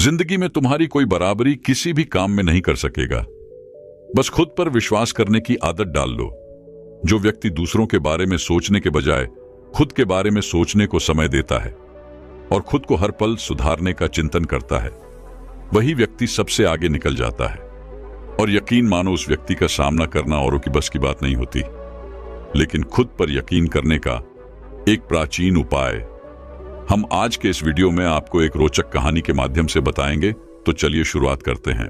जिंदगी में तुम्हारी कोई बराबरी किसी भी काम में नहीं कर सकेगा। बस खुद पर विश्वास करने की आदत डाल लो। जो व्यक्ति दूसरों के बारे में सोचने के बजाय खुद के बारे में सोचने को समय देता है और खुद को हर पल सुधारने का चिंतन करता है, वही व्यक्ति सबसे आगे निकल जाता है। और यकीन मानो, उस व्यक्ति का सामना करना औरों की बस की बात नहीं होती, लेकिन खुद पर यकीन करने का एक प्राचीन उपाय हम आज के इस वीडियो में आपको एक रोचक कहानी के माध्यम से बताएंगे। तो चलिए शुरुआत करते हैं।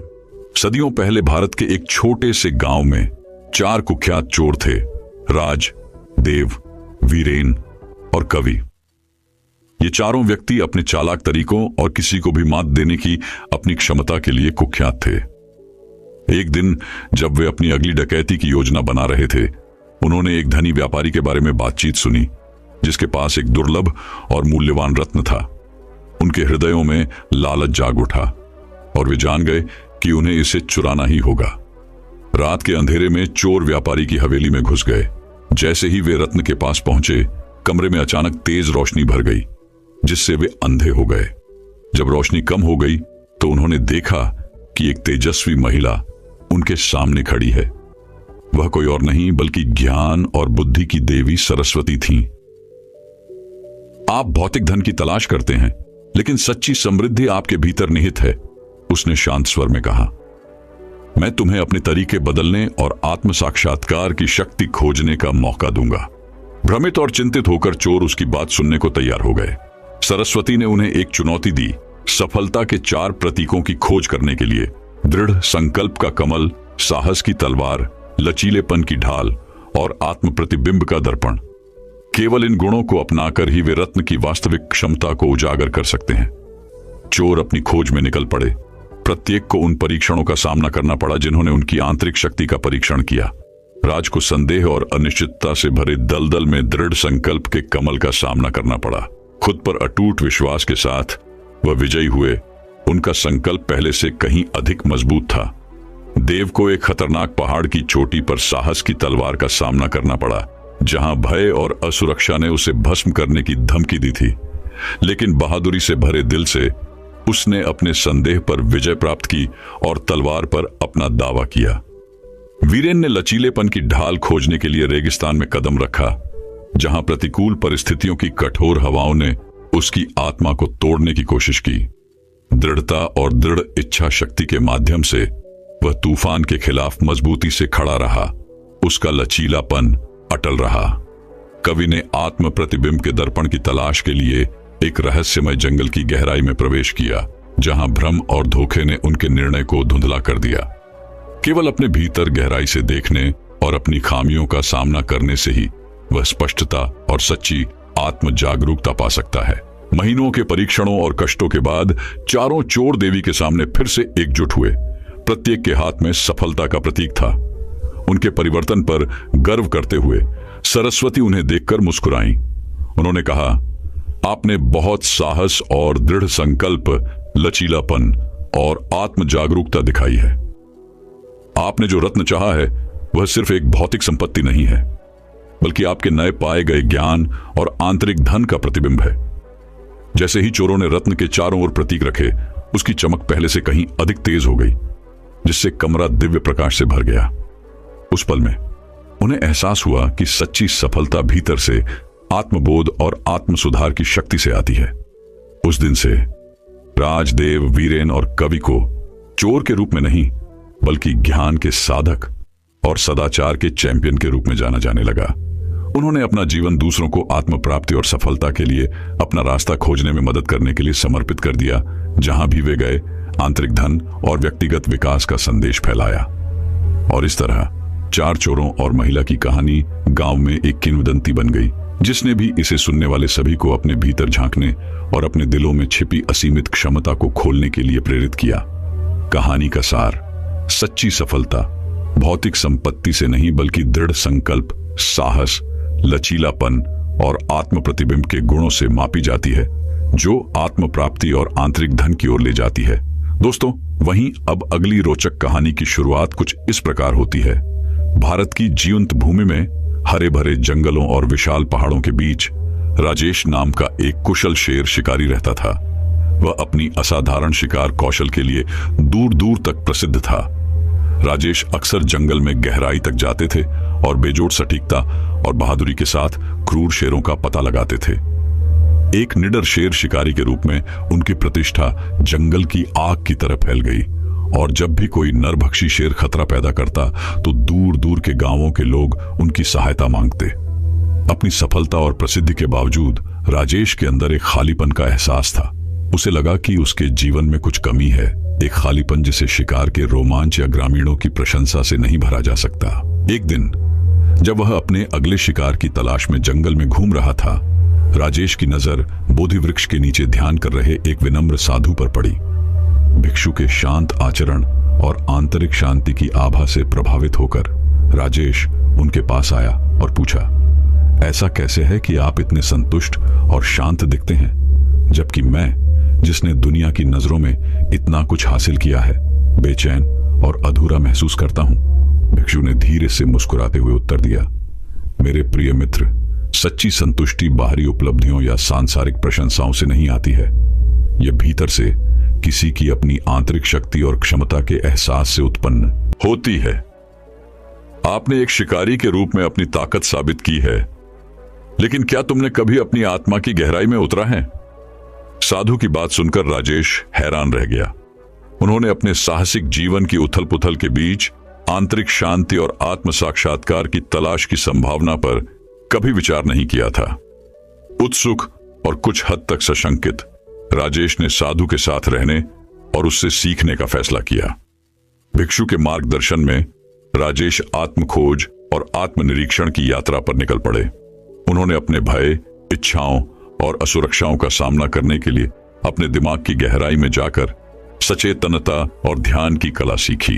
सदियों पहले भारत के एक छोटे से गांव में 4 कुख्यात चोर थे, राज, देव, वीरेन और कवि। ये चारों व्यक्ति अपने चालाक तरीकों और किसी को भी मात देने की अपनी क्षमता के लिए कुख्यात थे। एक दिन जब वे अपनी अगली डकैती की योजना बना रहे थे, उन्होंने एक धनी व्यापारी के बारे में बातचीत सुनी, जिसके पास एक दुर्लभ और मूल्यवान रत्न था। उनके हृदयों में लालच जाग उठा और वे जान गए कि उन्हें इसे चुराना ही होगा। रात के अंधेरे में चोर व्यापारी की हवेली में घुस गए। जैसे ही वे रत्न के पास पहुंचे, कमरे में अचानक तेज रोशनी भर गई, जिससे वे अंधे हो गए। जब रोशनी कम हो गई तो उन्होंने देखा कि एक तेजस्वी महिला उनके सामने खड़ी है। वह कोई और नहीं बल्कि ज्ञान और बुद्धि की देवी सरस्वती थीं। आप भौतिक धन की तलाश करते हैं, लेकिन सच्ची समृद्धि आपके भीतर निहित है, उसने शांत स्वर में कहा। मैं तुम्हें अपने तरीके बदलने और आत्म साक्षात्कार की शक्ति खोजने का मौका दूंगा। भ्रमित और चिंतित होकर चोर उसकी बात सुनने को तैयार हो गए। सरस्वती ने उन्हें एक चुनौती दी, सफलता के 4 प्रतीकों की खोज करने के लिए। दृढ़ संकल्प का कमल, साहस की तलवार, लचीलेपन की ढाल और आत्म प्रतिबिंब का दर्पण। केवल इन गुणों को अपनाकर ही वे रत्न की वास्तविक क्षमता को उजागर कर सकते हैं। चोर अपनी खोज में निकल पड़े। प्रत्येक को उन परीक्षणों का सामना करना पड़ा जिन्होंने उनकी आंतरिक शक्ति का परीक्षण किया। राज को संदेह और अनिश्चितता से भरे दलदल में दृढ़ संकल्प के कमल का सामना करना पड़ा। खुद पर अटूट विश्वास के साथ वह विजयी हुए। उनका संकल्प पहले से कहीं अधिक मजबूत था। देव को एक खतरनाक पहाड़ की चोटी पर साहस की तलवार का सामना करना पड़ा, जहां भय और असुरक्षा ने उसे भस्म करने की धमकी दी थी, लेकिन बहादुरी से भरे दिल से उसने अपने संदेह पर विजय प्राप्त की और तलवार पर अपना दावा किया। वीरेन ने लचीलेपन की ढाल खोजने के लिए रेगिस्तान में कदम रखा, जहां प्रतिकूल परिस्थितियों की कठोर हवाओं ने उसकी आत्मा को तोड़ने की कोशिश की। दृढ़ता और दृढ़ इच्छा शक्ति के माध्यम से वह तूफान के खिलाफ मजबूती से खड़ा रहा। उसका लचीलापन अटल रहा। कवि ने आत्म प्रतिबिंब के दर्पण की तलाश के लिए एक रहस्यमय जंगल की गहराई में प्रवेश किया, जहां भ्रम और धोखे ने उनके निर्णय को धुंधला कर दिया। केवल अपने भीतर गहराई से देखने और अपनी खामियों का सामना करने से ही वह स्पष्टता और सच्ची आत्म जागरूकता पा सकता है। महीनों के परीक्षणों और कष्टों के बाद चारों चोर देवी के सामने फिर से एकजुट हुए। प्रत्येक के हाथ में सफलता का प्रतीक था। उनके परिवर्तन पर गर्व करते हुए सरस्वती उन्हें देखकर मुस्कुराईं। उन्होंने कहा, आपने बहुत साहस और दृढ़ संकल्प, लचीलापन और आत्म जागरूकता दिखाई है। आपने जो रत्न चाहा है वह सिर्फ एक भौतिक संपत्ति नहीं है, बल्कि आपके नए पाए गए ज्ञान और आंतरिक धन का प्रतिबिंब है। जैसे ही चोरों ने रत्न के चारों ओर प्रतीक रखे, उसकी चमक पहले से कहीं अधिक तेज हो गई, जिससे कमरा दिव्य प्रकाश से भर गया। उस पल में उन्हें एहसास हुआ कि सच्ची सफलता भीतर से आत्मबोध और आत्म सुधार की शक्ति से आती है। उस दिन से राजदेव, वीरेन और कवि को चोर के रूप में नहीं, बल्कि ज्ञान के साधक और सदाचार के चैंपियन के रूप में जाना जाने लगा। उन्होंने अपना जीवन दूसरों को आत्म प्राप्ति और सफलता के लिए अपना रास्ता खोजने में मदद करने के लिए समर्पित कर दिया। जहां भी वे गए, आंतरिक धन और व्यक्तिगत विकास का संदेश फैलाया। और इस तरह 4 चोरों और महिला की कहानी गांव में एक किंवदंती बन गई, जिसने भी इसे सुनने वाले सभी को अपने भीतर झांकने और अपने दिलों में छिपी असीमित क्षमता को खोलने के लिए प्रेरित किया। कहानी का सार: सच्ची सफलता भौतिक संपत्ति से नहीं, बल्कि दृढ़ संकल्प, साहस, लचीलापन और आत्म प्रतिबिंब के गुणों से मापी जाती है, जो आत्म प्राप्ति और आंतरिक धन की ओर ले जाती है। दोस्तों, वहीं अब अगली रोचक कहानी की शुरुआत कुछ इस प्रकार होती है। भारत की जीवंत भूमि में हरे भरे जंगलों और विशाल पहाड़ों के बीच राजेश नाम का एक कुशल शेर शिकारी रहता था। वह अपनी असाधारण शिकार कौशल के लिए दूर दूर तक प्रसिद्ध था। राजेश अक्सर जंगल में गहराई तक जाते थे और बेजोड़ सटीकता और बहादुरी के साथ क्रूर शेरों का पता लगाते थे। एक निडर शेर शिकारी के रूप में उनकी प्रतिष्ठा जंगल की आग की तरह फैल गई, और जब भी कोई नरभक्षी शेर खतरा पैदा करता तो दूर दूर के गांवों के लोग उनकी सहायता मांगते। अपनी सफलता और प्रसिद्धि के बावजूद राजेश के अंदर एक खालीपन का एहसास था। उसे लगा कि उसके जीवन में कुछ कमी है, एक खालीपन जिसे शिकार के रोमांच या ग्रामीणों की प्रशंसा से नहीं भरा जा सकता। एक दिन जब वह अपने अगले शिकार की तलाश में जंगल में घूम रहा था, राजेश की नजर बोधि वृक्ष के नीचे ध्यान कर रहे एक विनम्र साधु पर पड़ी। भिक्षु के शांत आचरण और आंतरिक शांति की आभा से प्रभावित होकर राजेश उनके पास आया और पूछा, ऐसा कैसे है कि आप इतने संतुष्ट और शांत दिखते हैं, जबकि मैं, जिसने दुनिया की नजरों में इतना कुछ हासिल किया है, बेचैन और अधूरा महसूस करता हूं। भिक्षु ने धीरे से मुस्कुराते हुए उत्तर दिया, मेरे प्रिय मित्र, सच्ची संतुष्टि बाहरी उपलब्धियों या सांसारिक प्रशंसाओं से नहीं आती है। यह भीतर से किसी की अपनी आंतरिक शक्ति और क्षमता के एहसास से उत्पन्न होती है। आपने एक शिकारी के रूप में अपनी ताकत साबित की है, लेकिन क्या तुमने कभी अपनी आत्मा की गहराई में उतरा है? साधु की बात सुनकर राजेश हैरान रह गया। उन्होंने अपने साहसिक जीवन की उथल पुथल के बीच आंतरिक शांति और आत्म साक्षात्कार की तलाश की संभावना पर कभी विचार नहीं किया था। उत्सुक और कुछ हद तक सशंकित, राजेश ने साधु के साथ रहने और उससे सीखने का फैसला किया। भिक्षु के मार्गदर्शन में राजेश आत्मखोज और आत्मनिरीक्षण की यात्रा पर निकल पड़े। उन्होंने अपने भय, इच्छाओं और असुरक्षाओं का सामना करने के लिए अपने दिमाग की गहराई में जाकर सचेतनता और ध्यान की कला सीखी।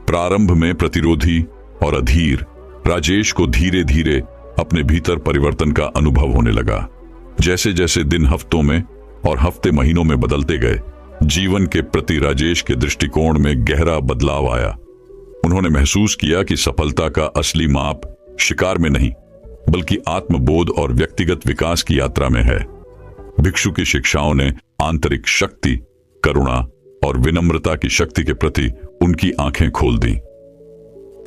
प्रारंभ में प्रतिरोधी और अधीर, राजेश को धीरे धीरे अपने भीतर परिवर्तन का अनुभव होने लगा। जैसे जैसे दिन हफ्तों में और हफ्ते महीनों में बदलते गए, जीवन के प्रति राजेश के दृष्टिकोण में गहरा बदलाव आया। उन्होंने महसूस किया कि सफलता का असली माप शिकार में नहीं, बल्कि आत्मबोध और व्यक्तिगत विकास की यात्रा में है। भिक्षु की शिक्षाओं ने आंतरिक शक्ति, करुणा और विनम्रता की शक्ति के प्रति उनकी आंखें खोल दी।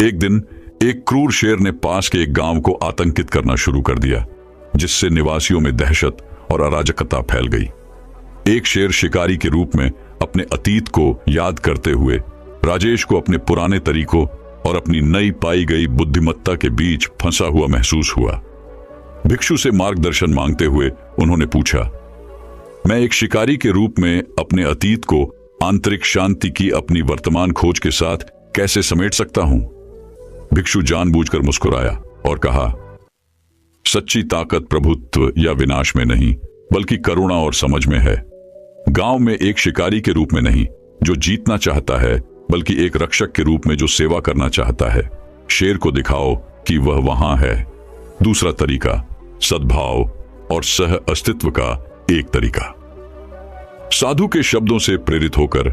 एक दिन एक क्रूर शेर ने पास के एक गांव को आतंकित करना शुरू कर दिया, जिससे निवासियों में दहशत और अराजकता फैल गई। एक शेर शिकारी के रूप में अपने अतीत को याद करते हुए राजेश को अपने पुराने तरीकों और अपनी नई पाई गई बुद्धिमत्ता के बीच फंसा हुआ महसूस हुआ। भिक्षु से मार्गदर्शन मांगते हुए उन्होंने पूछा, मैं एक शिकारी के रूप में अपने अतीत को आंतरिक शांति की अपनी वर्तमान खोज के साथ कैसे समेट सकता हूं? भिक्षु जानबूझकर मुस्कुराया और कहा, सच्ची ताकत प्रभुत्व या विनाश में नहीं, बल्कि करुणा और समझ में है। गांव में एक शिकारी के रूप में नहीं जो जीतना चाहता है, बल्कि एक रक्षक के रूप में जो सेवा करना चाहता है। शेर को दिखाओ कि वह वहां है। दूसरा तरीका, सद्भाव और सह अस्तित्व का एक तरीका। साधु के शब्दों से प्रेरित होकर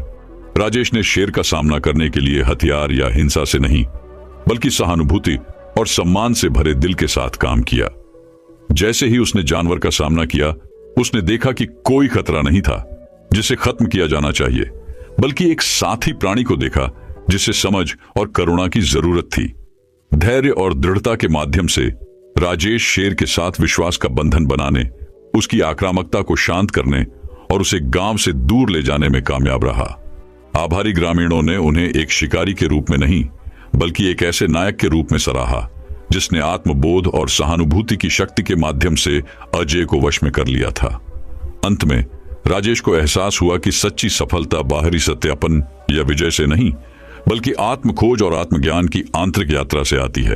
राजेश ने शेर का सामना करने के लिए हथियार या हिंसा से नहीं, बल्कि सहानुभूति और सम्मान से भरे दिल के साथ काम किया। जैसे ही उसने जानवर का सामना किया, उसने देखा कि कोई खतरा नहीं था जिसे खत्म किया जाना चाहिए, बल्कि एक साथी प्राणी को देखा जिसे समझ और करुणा की जरूरत थी। धैर्य और दृढ़ता के माध्यम से राजेश शेर के साथ विश्वास का बंधन बनाने, उसकी आक्रामकता को शांत करने और उसे गांव से दूर ले जाने में कामयाब रहा। आभारी ग्रामीणों ने उन्हें एक शिकारी के रूप में नहीं, बल्कि एक ऐसे नायक के रूप में सराहा जिसने आत्मबोध और सहानुभूति की शक्ति के माध्यम से अजय को वश में कर लिया था। अंत में राजेश को एहसास हुआ कि सच्ची सफलता बाहरी सत्यापन या विजय से नहीं, बल्कि आत्मखोज और आत्मज्ञान की आंतरिक यात्रा से आती है।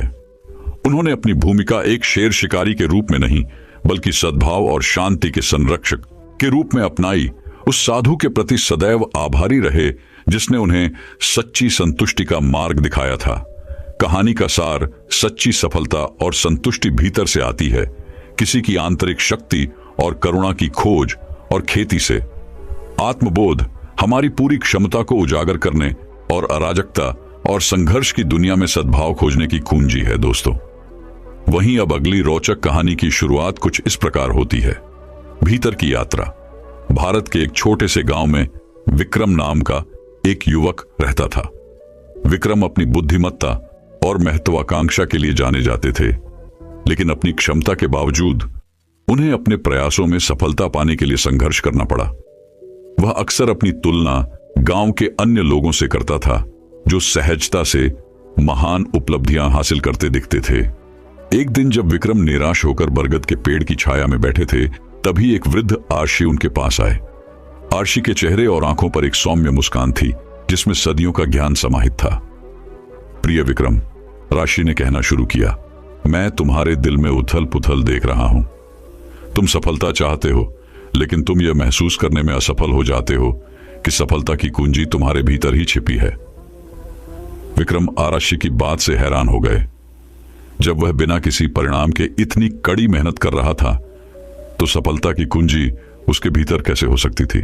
उन्होंने अपनी भूमिका एक शेर शिकारी के रूप में नहीं, बल्कि सद्भाव और शांति के संरक्षक के रूप में अपनाई। उस साधु के प्रति सदैव आभारी रहे जिसने उन्हें सच्ची संतुष्टि का मार्ग दिखाया था। कहानी का सार, सच्ची सफलता और संतुष्टि भीतर से आती है, किसी की आंतरिक शक्ति और करुणा की खोज और खेती से। आत्मबोध हमारी पूरी क्षमता को उजागर करने और अराजकता और संघर्ष की दुनिया में सद्भाव खोजने की कुंजी है दोस्तों। वहीं अब अगली रोचक कहानी की शुरुआत कुछ इस प्रकार होती है। भीतर की यात्रा। भारत के एक छोटे से गांव में विक्रम नाम का एक युवक रहता था। विक्रम अपनी बुद्धिमत्ता और महत्वाकांक्षा के लिए जाने जाते थे, लेकिन अपनी क्षमता के बावजूद उन्हें अपने प्रयासों में सफलता पाने के लिए संघर्ष करना पड़ा। वह अक्सर अपनी तुलना गांव के अन्य लोगों से करता था, जो सहजता से महान उपलब्धियां हासिल करते दिखते थे। एक दिन जब विक्रम निराश होकर बरगद के पेड़ की छाया में बैठे थे, तभी एक वृद्ध आर्षी उनके पास आए। आर्षी के चेहरे और आंखों पर एक सौम्य मुस्कान थी, जिसमें सदियों का ज्ञान समाहित था। प्रिय विक्रम, आर्षी ने कहना शुरू किया, मैं तुम्हारे दिल में उथल पुथल देख रहा हूं। तुम सफलता चाहते हो, लेकिन तुम यह महसूस करने में असफल हो जाते हो कि सफलता की कुंजी तुम्हारे भीतर ही छिपी है। विक्रम आर्षी की बात से हैरान हो गए। जब वह बिना किसी परिणाम के इतनी कड़ी मेहनत कर रहा था, तो सफलता की कुंजी उसके भीतर कैसे हो सकती थी?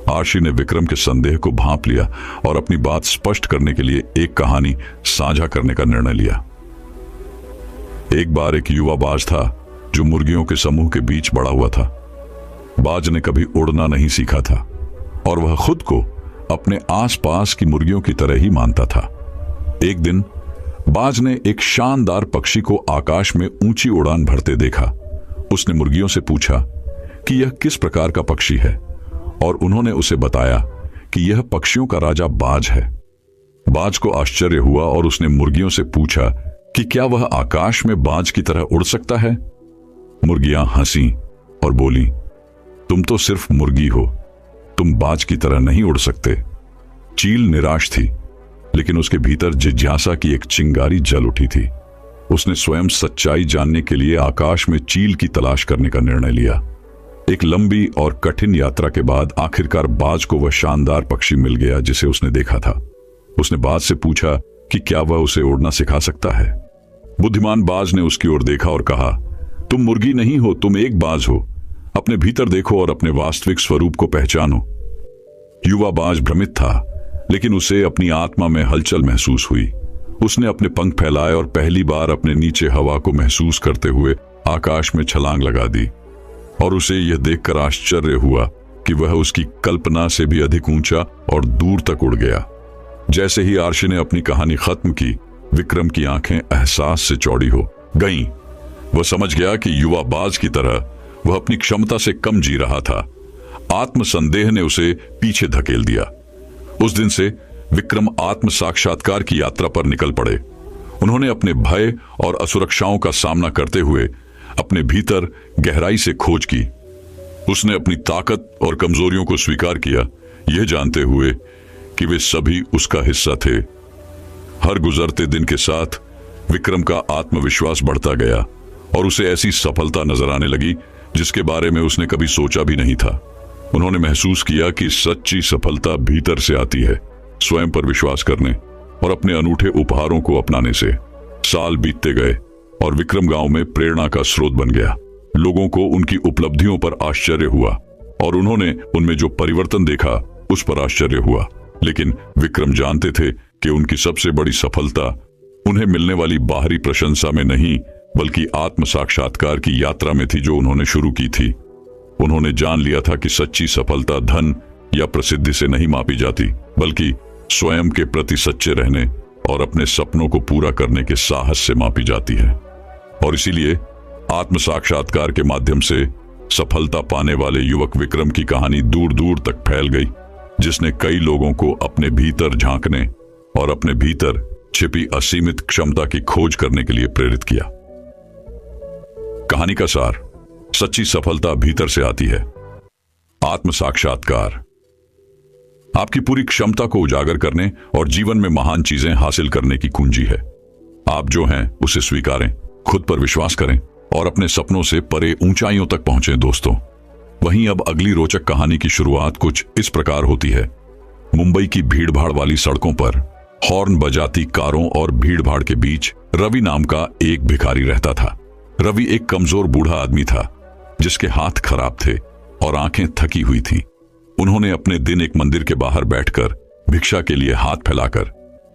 आर्षी ने विक्रम के संदेह को भांप लिया और अपनी बात स्पष्ट करने के लिए एक कहानी साझा करने का निर्णय लिया। एक बार एक युवा बाज था जो मुर्गियों के समूह के बीच बड़ा हुआ था। बाज ने कभी उड़ना नहीं सीखा था और वह खुद को अपने आसपास की मुर्गियों की तरह ही मानता था। एक दिन बाज ने एक शानदार पक्षी को आकाश में ऊंची उड़ान भरते देखा। उसने मुर्गियों से पूछा कि यह किस प्रकार का पक्षी है, और उन्होंने उसे बताया कि यह पक्षियों का राजा बाज है। बाज को आश्चर्य हुआ और उसने मुर्गियों से पूछा कि क्या वह आकाश में बाज की तरह उड़ सकता है। मुर्गियां हंसी और बोली, तुम तो सिर्फ मुर्गी हो, तुम बाज की तरह नहीं उड़ सकते। चील निराश थी, लेकिन उसके भीतर जिज्ञासा की एक चिंगारी जल उठी थी। उसने स्वयं सच्चाई जानने के लिए आकाश में चील की तलाश करने का निर्णय लिया। एक लंबी और कठिन यात्रा के बाद आखिरकार बाज को वह शानदार पक्षी मिल गया जिसे उसने देखा था। उसने बाज से पूछा कि क्या वह उसे उड़ना सिखा सकता है। बुद्धिमान बाज ने उसकी ओर देखा और कहा, तुम मुर्गी नहीं हो, तुम एक बाज हो। अपने भीतर देखो और अपने वास्तविक स्वरूप को पहचानो। युवा बाज भ्रमित था, लेकिन उसे अपनी आत्मा में हलचल महसूस हुई। उसने अपने पंख फैलाए और पहली बार अपने नीचे हवा को महसूस करते हुए आकाश में छलांग लगा दी, और उसे यह देखकर आश्चर्य हुआ कि वह उसकी कल्पना से भी अधिक ऊंचा और दूर तक उड़ गया। जैसे ही आर्षी ने अपनी कहानी खत्म की, विक्रम की आंखें एहसास से चौड़ी हो गईं। वह समझ गया कि युवा बाज की तरह वह अपनी क्षमता से कम जी रहा था। आत्मसंदेह ने उसे पीछे धकेल दिया। उस दिन से विक्रम आत्म साक्षात्कार की यात्रा पर निकल पड़े। उन्होंने अपने भय और असुरक्षाओं का सामना करते हुए अपने भीतर गहराई से खोज की। उसने अपनी ताकत और कमजोरियों को स्वीकार किया, यह जानते हुए कि वे सभी उसका हिस्सा थे। हर गुजरते दिन के साथ विक्रम का आत्मविश्वास बढ़ता गया और उसे ऐसी सफलता नजर आने लगी जिसके बारे में उसने कभी सोचा भी नहीं था। उन्होंने महसूस किया कि सच्ची सफलता भीतर से आती है, स्वयं पर विश्वास करने और अपने अनूठे उपहारों को अपनाने से। साल बीतते गए और विक्रम गांव में प्रेरणा का स्रोत बन गया। लोगों को उनकी उपलब्धियों पर आश्चर्य हुआ और उन्होंने उनमें जो परिवर्तन देखा उस पर आश्चर्य हुआ। लेकिन विक्रम जानते थे कि उनकी सबसे बड़ी सफलता उन्हें मिलने वाली बाहरी प्रशंसा में नहीं, बल्कि आत्म साक्षात्कार की यात्रा में थी जो उन्होंने शुरू की थी। उन्होंने जान लिया था कि सच्ची सफलता धन या प्रसिद्धि से नहीं मापी जाती, बल्कि स्वयं के प्रति सच्चे रहने और अपने सपनों को पूरा करने के साहस से मापी जाती है। और इसीलिए आत्म साक्षात्कार के माध्यम से सफलता पाने वाले युवक विक्रम की कहानी दूर दूर तक फैल गई, जिसने कई लोगों को अपने भीतर झांकने और अपने भीतर छिपी असीमित क्षमता की खोज करने के लिए प्रेरित किया। कहानी का सार, सच्ची सफलता भीतर से आती है। आत्म साक्षात्कार आपकी पूरी क्षमता को उजागर करने और जीवन में महान चीजें हासिल करने की कुंजी है। आप जो हैं उसे स्वीकारें, खुद पर विश्वास करें और अपने सपनों से परे ऊंचाइयों तक पहुंचें दोस्तों। वहीं अब अगली रोचक कहानी की शुरुआत कुछ इस प्रकार होती है। मुंबई की भीड़भाड़ वाली सड़कों पर हॉर्न बजाती कारों और भीड़भाड़ के बीच रवि नाम का एक भिखारी रहता था। रवि एक कमजोर बूढ़ा आदमी था जिसके हाथ खराब थे और आंखें थकी हुई थीं। उन्होंने अपने दिन एक मंदिर के बाहर बैठकर भिक्षा के लिए हाथ फैलाकर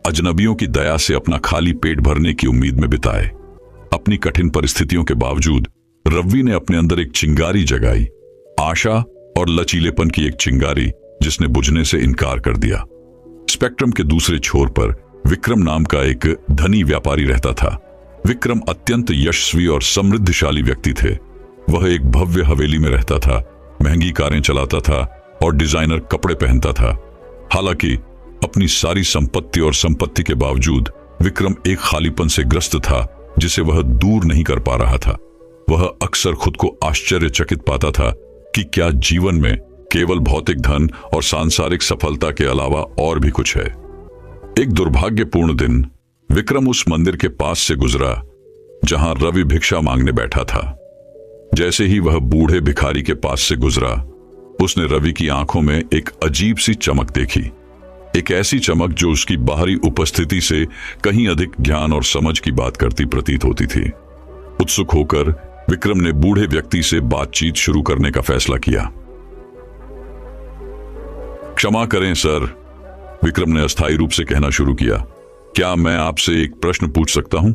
अजनबियों की दया से अपना खाली पेट भरने की उम्मीद में बिताए। अपनी कठिन परिस्थितियों के बावजूद रवि ने अपने अंदर एक चिंगारी जगाई, आशा और लचीलेपन की एक चिंगारी जिसने बुझने से इनकार कर दिया। स्पेक्ट्रम के दूसरे छोर पर विक्रम नाम का एक धनी व्यापारी रहता था। विक्रम अत्यंत यशस्वी और समृद्धशाली व्यक्ति थे। वह एक भव्य हवेली में रहता था, महंगी कारें चलाता था और डिजाइनर कपड़े पहनता था। हालांकि अपनी सारी संपत्ति और संपत्ति के बावजूद विक्रम एक खालीपन से ग्रस्त था जिसे वह दूर नहीं कर पा रहा था। वह अक्सर खुद को आश्चर्यचकित पाता था कि क्या जीवन में केवल भौतिक धन और सांसारिक सफलता के अलावा और भी कुछ है। एक दुर्भाग्यपूर्ण दिन विक्रम उस मंदिर के पास से गुजरा जहां रवि भिक्षा मांगने बैठा था। जैसे ही वह बूढ़े भिखारी के पास से गुजरा, उसने रवि की आंखों में एक अजीब सी चमक देखी। एक ऐसी चमक जो उसकी बाहरी उपस्थिति से कहीं अधिक ज्ञान और समझ की बात करती प्रतीत होती थी। उत्सुक होकर विक्रम ने बूढ़े व्यक्ति से बातचीत शुरू करने का फैसला किया। क्षमा करें सर, विक्रम ने अस्थायी रूप से कहना शुरू किया। क्या मैं आपसे एक प्रश्न पूछ सकता हूं?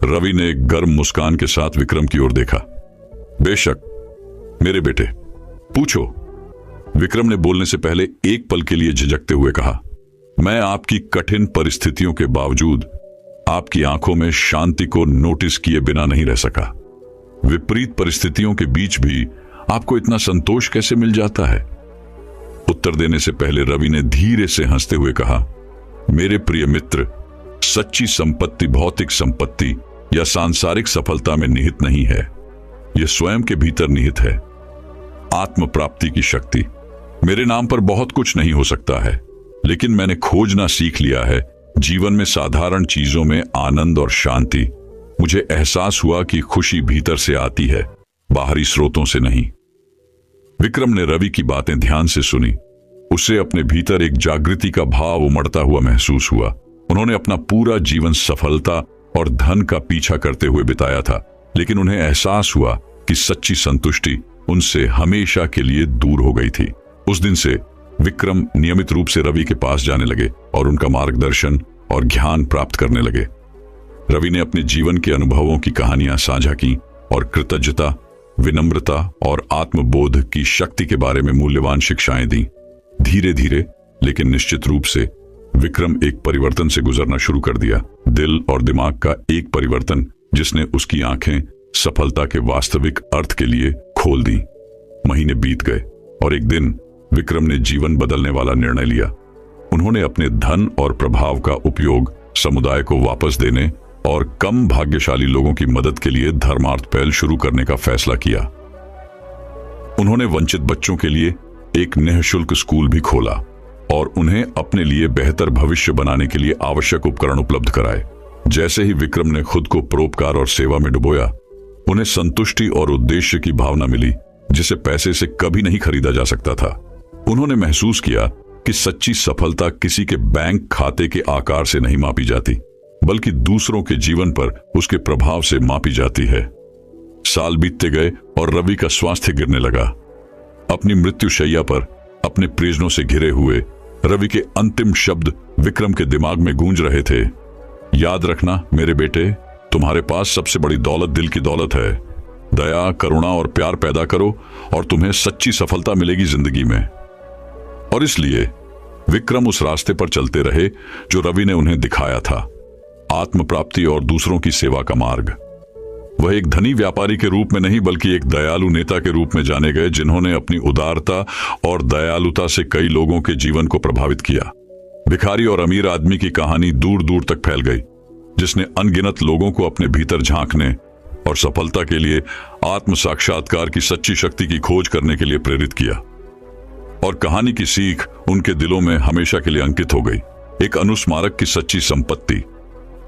रवि ने एक गर्म मुस्कान के साथ विक्रम की ओर देखा। बेशक मेरे बेटे, पूछो, विक्रम ने बोलने से पहले एक पल के लिए झिझकते हुए कहा। मैं आपकी कठिन परिस्थितियों के बावजूद आपकी आंखों में शांति को नोटिस किए बिना नहीं रह सका। विपरीत परिस्थितियों के बीच भी आपको इतना संतोष कैसे मिल जाता है? उत्तर देने से पहले रवि ने धीरे से हंसते हुए कहा, मेरे प्रिय मित्र, सच्ची संपत्ति भौतिक संपत्ति या सांसारिक सफलता में निहित नहीं है। यह स्वयं के भीतर निहित है। आत्म प्राप्ति की शक्ति। मेरे नाम पर बहुत कुछ नहीं हो सकता है, लेकिन मैंने खोजना सीख लिया है जीवन में साधारण चीजों में आनंद और शांति। मुझे एहसास हुआ कि खुशी भीतर से आती है, बाहरी स्रोतों से नहीं। विक्रम ने रवि की बातें ध्यान से सुनी। उसे अपने भीतर एक जागृति का भाव उमड़ता हुआ महसूस हुआ। उन्होंने अपना पूरा जीवन सफलता और धन का पीछा करते हुए बिताया था, लेकिन उन्हें एहसास हुआ कि सच्ची संतुष्टि उनसे हमेशा के लिए दूर हो गई थी। उस दिन से विक्रम नियमित रूप से रवि के पास जाने लगे और उनका मार्गदर्शन और ज्ञान प्राप्त करने लगे। रवि ने अपने जीवन के अनुभवों की कहानियां साझा की और कृतज्ञता, विनम्रता और आत्मबोध की शक्ति के बारे में मूल्यवान शिक्षाएं दी। धीरे धीरे लेकिन निश्चित रूप से विक्रम एक परिवर्तन से गुजरना शुरू कर दिया। दिल और दिमाग का एक परिवर्तन जिसने उसकी आंखें सफलता के वास्तविक अर्थ के लिए खोल दी। महीने बीत गए और एक दिन विक्रम ने जीवन बदलने वाला निर्णय लिया। उन्होंने अपने धन और प्रभाव का उपयोग समुदाय को वापस देने और कम भाग्यशाली लोगों की मदद के लिए धर्मार्थ पहल शुरू करने का फैसला किया। उन्होंने वंचित बच्चों के लिए एक निःशुल्क स्कूल भी खोला और उन्हें अपने लिए बेहतर भविष्य बनाने के लिए आवश्यक उपकरण उपलब्ध कराए। जैसे ही विक्रम ने खुद को परोपकार और सेवा में डुबोया, उन्हें संतुष्टि और उद्देश्य की भावना मिली जिसे पैसे से कभी नहीं खरीदा जा सकता था। उन्होंने महसूस किया कि सच्ची सफलता किसी के बैंक खाते के आकार से नहीं मापी जाती, बल्कि दूसरों के जीवन पर उसके प्रभाव से मापी जाती है। साल बीतते गए और रवि का स्वास्थ्य गिरने लगा। अपनी मृत्युशैया पर अपने परिजनों से घिरे हुए रवि के अंतिम शब्द विक्रम के दिमाग में गूंज रहे थे। याद रखना मेरे बेटे, तुम्हारे पास सबसे बड़ी दौलत दिल की दौलत है। दया, करुणा और प्यार पैदा करो और तुम्हें सच्ची सफलता मिलेगी जिंदगी में। और इसलिए विक्रम उस रास्ते पर चलते रहे जो रवि ने उन्हें दिखाया था, आत्म प्राप्ति और दूसरों की सेवा का मार्ग। वह एक धनी व्यापारी के रूप में नहीं बल्कि एक दयालु नेता के रूप में जाने गए, जिन्होंने अपनी उदारता और दयालुता से कई लोगों के जीवन को प्रभावित किया। भिखारी और अमीर आदमी की कहानी दूर दूर तक फैल गई, जिसने अनगिनत लोगों को अपने भीतर झांकने और सफलता के लिए आत्म साक्षात्कार की सच्ची शक्ति की खोज करने के लिए प्रेरित किया। और कहानी की सीख उनके दिलों में हमेशा के लिए अंकित हो गई। एक अनुस्मारक की सच्ची संपत्ति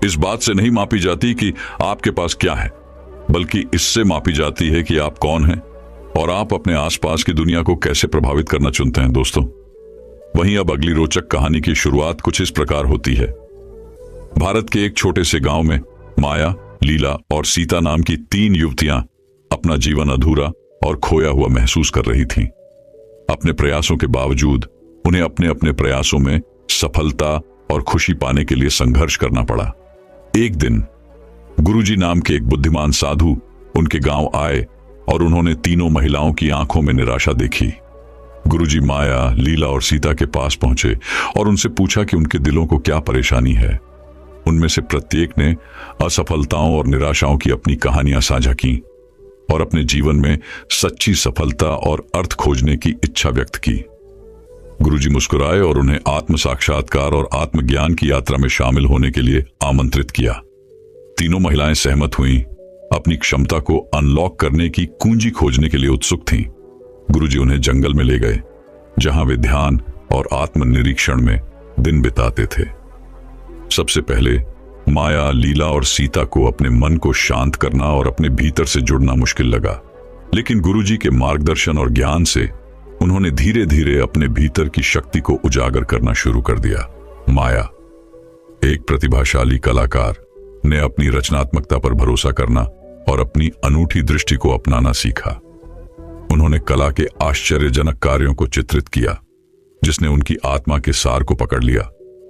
इस बात से नहीं मापी जाती कि आपके पास क्या है, बल्कि इससे मापी जाती है कि आप कौन हैं और आप अपने आसपास की दुनिया को कैसे प्रभावित करना चुनते हैं। दोस्तों, वहीं अब अगली रोचक कहानी की शुरुआत कुछ इस प्रकार होती है। भारत के एक छोटे से गांव में माया, लीला और सीता नाम की 3 युवतियां अपना जीवन अधूरा और खोया हुआ महसूस कर रही थीं। अपने प्रयासों के बावजूद उन्हें अपने अपने प्रयासों में सफलता और खुशी पाने के लिए संघर्ष करना पड़ा। एक दिन गुरुजी नाम के एक बुद्धिमान साधु उनके गांव आए और उन्होंने तीनों महिलाओं की आंखों में निराशा देखी। गुरुजी माया, लीला और सीता के पास पहुंचे और उनसे पूछा कि उनके दिलों को क्या परेशानी है। उनमें से प्रत्येक ने असफलताओं और निराशाओं की अपनी कहानियां साझा की और अपने जीवन में सच्ची सफलता और अर्थ खोजने की इच्छा व्यक्त की। गुरुजी मुस्कुराए और उन्हें आत्म साक्षात्कार और आत्मज्ञान की यात्रा में शामिल होने के लिए आमंत्रित किया। तीनों महिलाएं सहमत हुईं, अपनी क्षमता को अनलॉक करने की कुंजी खोजने के लिए उत्सुक थीं। गुरुजी उन्हें जंगल में ले गए, जहां वे ध्यान और आत्मनिरीक्षण में दिन बिताते थे। सबसे पहले माया, लीला और सीता को अपने मन को शांत करना और अपने भीतर से जुड़ना मुश्किल लगा, लेकिन गुरुजी के मार्गदर्शन और ज्ञान से उन्होंने धीरे धीरे अपने भीतर की शक्ति को उजागर करना शुरू कर दिया। माया, एक प्रतिभाशाली कलाकार, ने अपनी रचनात्मकता पर भरोसा करना और अपनी अनूठी दृष्टि को अपनाना सीखा। उन्होंने कला के आश्चर्यजनक कार्यों को चित्रित किया, जिसने उनकी आत्मा के सार को पकड़ लिया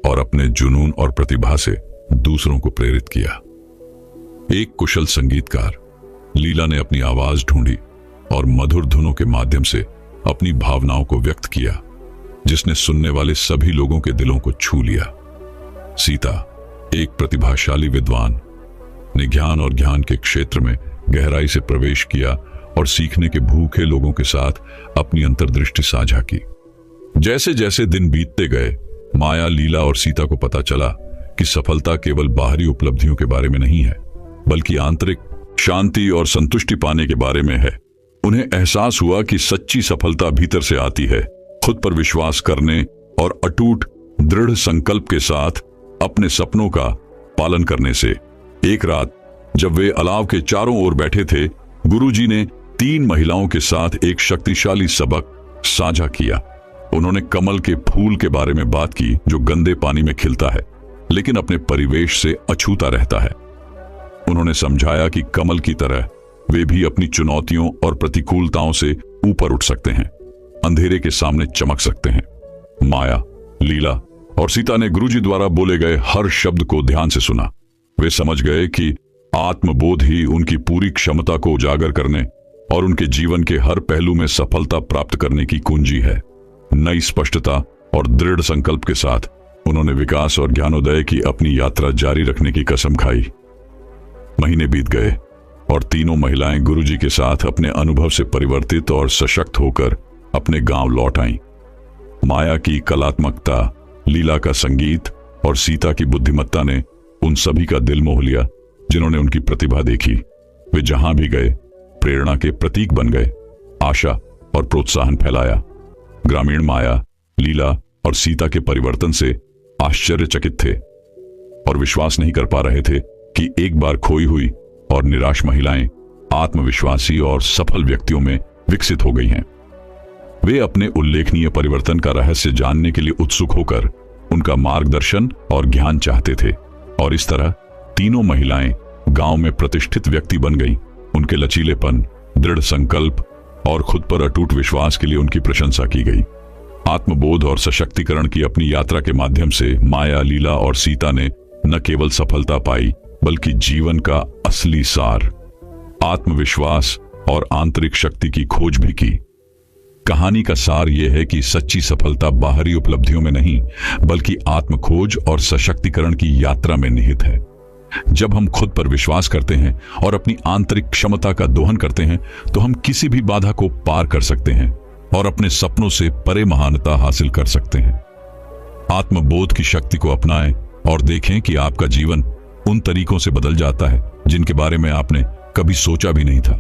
और अपने जुनून और प्रतिभा से दूसरों को प्रेरित किया। एक कुशल संगीतकार, लीला ने अपनी आवाज ढूंढी और मधुर धुनों के माध्यम से अपनी भावनाओं को व्यक्त किया, जिसने सुनने वाले सभी लोगों के दिलों को छू लिया। सीता, एक प्रतिभाशाली विद्वान, ने ज्ञान और ज्ञान के क्षेत्र में गहराई से प्रवेश किया और सीखने के भूखे लोगों के साथ अपनी अंतर्दृष्टि साझा की। जैसे जैसे दिन बीतते गए, माया, लीला और सीता को पता चला कि सफलता केवल बाहरी उपलब्धियों के बारे में नहीं है, बल्कि आंतरिक शांति और संतुष्टि पाने के बारे में है। उन्हें एहसास हुआ कि सच्ची सफलता भीतर से आती है, खुद पर विश्वास करने और अटूट दृढ़ संकल्प के साथ अपने सपनों का पालन करने से। एक रात जब वे अलाव के चारों ओर बैठे थे, गुरुजी ने 3 महिलाओं के साथ एक शक्तिशाली सबक साझा किया। उन्होंने कमल के फूल के बारे में बात की, जो गंदे पानी में खिलता है लेकिन अपने परिवेश से अछूता रहता है। उन्होंने समझाया कि कमल की तरह वे भी अपनी चुनौतियों और प्रतिकूलताओं से ऊपर उठ सकते हैं, अंधेरे के सामने चमक सकते हैं। माया, लीला और सीता ने गुरुजी द्वारा बोले गए हर शब्द को ध्यान से सुना। वे समझ गए कि आत्मबोध ही उनकी पूरी क्षमता को उजागर करने और उनके जीवन के हर पहलू में सफलता प्राप्त करने की कुंजी है। नई स्पष्टता और दृढ़ संकल्प के साथ उन्होंने विकास और ज्ञानोदय की अपनी यात्रा जारी रखने की कसम खाई। महीने बीत गए और तीनों महिलाएं गुरुजी के साथ अपने अनुभव से परिवर्तित और सशक्त होकर अपने गांव लौट आईं। माया की कलात्मकता, लीला का संगीत और सीता की बुद्धिमत्ता ने उन सभी का दिल मोह लिया जिन्होंने उनकी प्रतिभा देखी। वे जहां भी गए प्रेरणा के प्रतीक बन गए, आशा और प्रोत्साहन फैलाया। ग्रामीण माया, लीला और सीता के परिवर्तन से आश्चर्यचकित थे और विश्वास नहीं कर पा रहे थे कि एक बार खोई हुई और निराश महिलाएं आत्मविश्वासी और सफल व्यक्तियों में विकसित हो गई हैं। वे अपने उल्लेखनीय परिवर्तन का रहस्य जानने के लिए उत्सुक होकर उनका मार्गदर्शन और ज्ञान चाहते थे और इस तरह तीनों महिलाएं गांव में प्रतिष्ठित व्यक्ति बन गईं। उनके लचीलेपन, दृढ़ संकल्प और खुद पर अटूट विश्वास के लिए उनकी प्रशंसा की गई। आत्मबोध और सशक्तिकरण की अपनी यात्रा के माध्यम से माया, लीला और सीता ने न केवल सफलता पाई बल्कि जीवन का असली सार, आत्मविश्वास और आंतरिक शक्ति की खोज भी की। कहानी का सार यह है कि सच्ची सफलता बाहरी उपलब्धियों में नहीं बल्कि आत्मखोज और सशक्तिकरण की यात्रा में निहित है। जब हम खुद पर विश्वास करते हैं और अपनी आंतरिक क्षमता का दोहन करते हैं तो हम किसी भी बाधा को पार कर सकते हैं और अपने सपनों से परे महानता हासिल कर सकते हैं। आत्मबोध की शक्ति को अपनाएं और देखें कि आपका जीवन उन तरीकों से बदल जाता है जिनके बारे में आपने कभी सोचा भी नहीं था।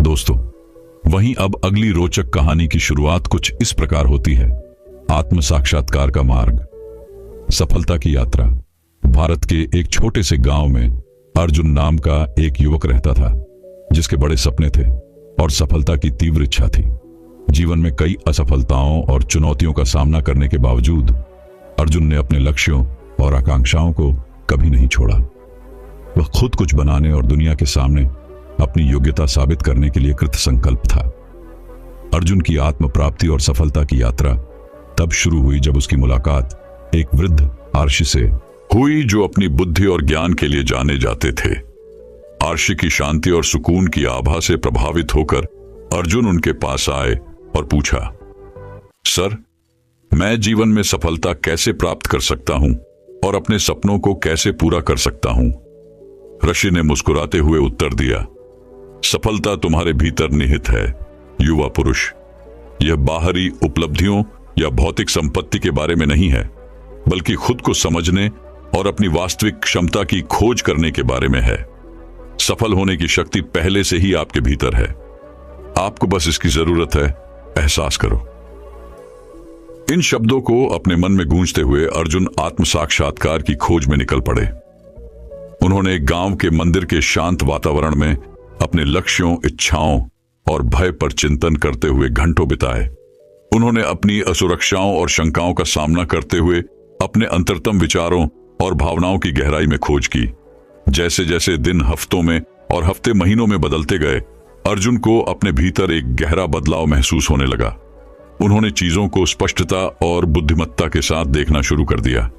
दोस्तों, वहीं अब अगली रोचक कहानी की शुरुआत कुछ इस प्रकार होती है। आत्म साक्षात्कार का मार्ग, सफलता की यात्रा। भारत के एक छोटे से गांव में अर्जुन नाम का एक युवक रहता था, जिसके बड़े सपने थे और सफलता की तीव्र इच्छा थी। जीवन में कई असफलताओं और चुनौतियों का सामना करने के बावजूद अर्जुन ने अपने लक्ष्यों और आकांक्षाओं को कभी नहीं छोड़ा। वह खुद कुछ बनाने और दुनिया के सामने अपनी योग्यता साबित करने के लिए कृत संकल्प था। अर्जुन की आत्म प्राप्ति और सफलता की यात्रा तब शुरू हुई जब उसकी मुलाकात एक वृद्ध आर्षि से हुई, जो अपनी बुद्धि और ज्ञान के लिए जाने जाते थे। आर्षि की शांति और सुकून की आभा से प्रभावित होकर अर्जुन उनके पास आए और पूछा, सर, मैं जीवन में सफलता कैसे प्राप्त कर सकता हूं और अपने सपनों को कैसे पूरा कर सकता हूं? ऋषि ने मुस्कुराते हुए उत्तर दिया, सफलता तुम्हारे भीतर निहित है, युवा पुरुष। यह बाहरी उपलब्धियों या भौतिक संपत्ति के बारे में नहीं है, बल्कि खुद को समझने और अपनी वास्तविक क्षमता की खोज करने के बारे में है। सफल होने की शक्ति पहले से ही आपके भीतर है, आपको बस इसकी जरूरत है। एहसास करो। इन शब्दों को अपने मन में गूंजते हुए अर्जुन आत्म साक्षात्कार की खोज में निकल पड़े। उन्होंने एक गांव के मंदिर के शांत वातावरण में अपने लक्ष्यों, इच्छाओं और भय पर चिंतन करते हुए घंटों बिताए। उन्होंने अपनी असुरक्षाओं और शंकाओं का सामना करते हुए अपने अंतरतम विचारों और भावनाओं की गहराई में खोज की। जैसे जैसे दिन हफ्तों में और हफ्ते महीनों में बदलते गए, अर्जुन को अपने भीतर एक गहरा बदलाव महसूस होने लगा। उन्होंने चीजों को स्पष्टता और बुद्धिमत्ता के साथ देखना शुरू कर दिया,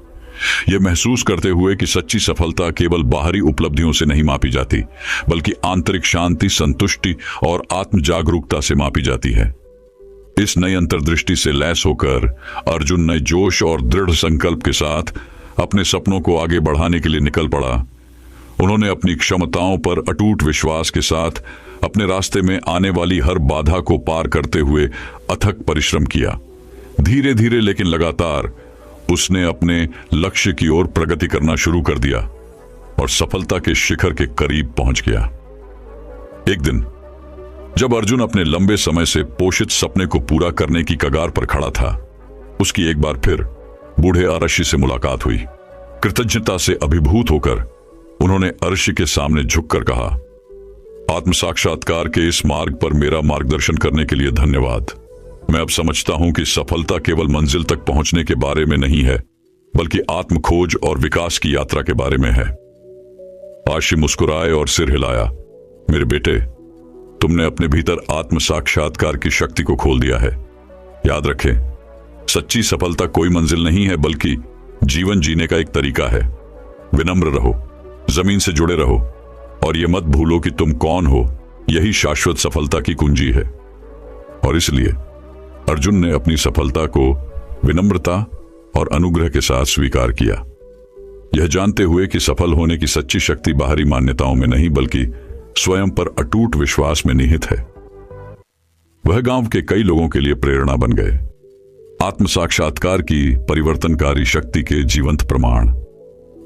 यह महसूस करते हुए कि सच्ची सफलता केवल बाहरी उपलब्धियों से नहीं मापी जाती, बल्कि आंतरिक शांति, संतुष्टि और आत्म जागरूकता से मापी जाती है। इस नई अंतर्दृष्टि से लैस होकर अर्जुन नए जोश और दृढ़ संकल्प के साथ अपने सपनों को आगे बढ़ाने के लिए निकल पड़ा। उन्होंने अपनी क्षमताओं पर अटूट विश्वास के साथ अपने रास्ते में आने वाली हर बाधा को पार करते हुए अथक परिश्रम किया। धीरे धीरे लेकिन लगातार उसने अपने लक्ष्य की ओर प्रगति करना शुरू कर दिया और सफलता के शिखर के करीब पहुंच गया। एक दिन जब अर्जुन अपने लंबे समय से पोषित सपने को पूरा करने की कगार पर खड़ा था, उसकी एक बार फिर बूढ़े अर्षि से मुलाकात हुई। कृतज्ञता से अभिभूत होकर उन्होंने अर्षि के सामने झुककर कहा, आत्म साक्षात्कार के इस मार्ग पर मेरा मार्गदर्शन करने के लिए धन्यवाद। मैं अब समझता हूं कि सफलता केवल मंजिल तक पहुंचने के बारे में नहीं है, बल्कि आत्म खोज और विकास की यात्रा के बारे में है। अर्षि मुस्कुराए और सिर हिलाया, मेरे बेटे, तुमने अपने भीतर आत्म साक्षात्कार की शक्ति को खोल दिया है। याद रखें, सच्ची सफलता कोई मंजिल नहीं है, बल्कि जीवन जीने का एक तरीका है। विनम्र रहो, जमीन से जुड़े रहो और यह मत भूलो कि तुम कौन हो। यही शाश्वत सफलता की कुंजी है। और इसलिए अर्जुन ने अपनी सफलता को विनम्रता और अनुग्रह के साथ स्वीकार किया, यह जानते हुए कि सफल होने की सच्ची शक्ति बाहरी मान्यताओं में नहीं, बल्कि स्वयं पर अटूट विश्वास में निहित है। वह गांव के कई लोगों के लिए प्रेरणा बन गए, आत्म साक्षात्कार की परिवर्तनकारी शक्ति के जीवंत प्रमाण।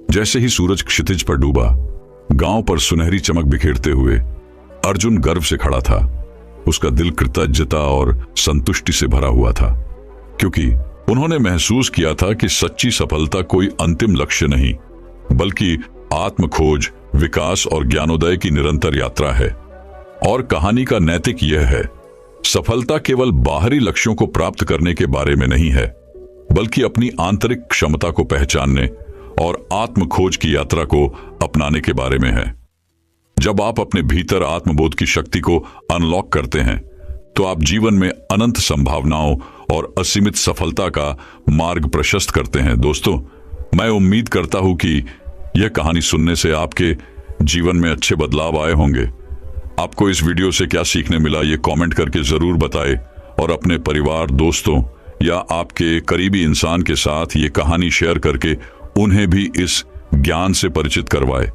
जैसे ही सूरज क्षितिज पर डूबा, गांव पर सुनहरी चमक बिखेरते हुए अर्जुन गर्व से खड़ा था। उसका दिल कृतज्ञता और संतुष्टि से भरा हुआ था, क्योंकि उन्होंने महसूस किया था कि सच्ची सफलता कोई अंतिम लक्ष्य नहीं, बल्कि आत्म खोज, विकास और ज्ञानोदय की निरंतर यात्रा है। और कहानी का नैतिक यह है, सफलता केवल बाहरी लक्ष्यों को प्राप्त करने के बारे में नहीं है, बल्कि अपनी आंतरिक क्षमता को पहचानने और आत्म खोज की यात्रा को अपनाने के बारे में है। जब आप अपने भीतर आत्मबोध की शक्ति को अनलॉक करते हैं, तो आप जीवन में अनंत संभावनाओं और असीमित सफलता का मार्ग प्रशस्त करते हैं। दोस्तों, मैं उम्मीद करता हूं कि यह कहानी सुनने से आपके जीवन में अच्छे बदलाव आए होंगे। आपको इस वीडियो से क्या सीखने मिला, ये कमेंट करके जरूर बताएं और अपने परिवार, दोस्तों या आपके करीबी इंसान के साथ ये कहानी शेयर करके उन्हें भी इस ज्ञान से परिचित करवाएं।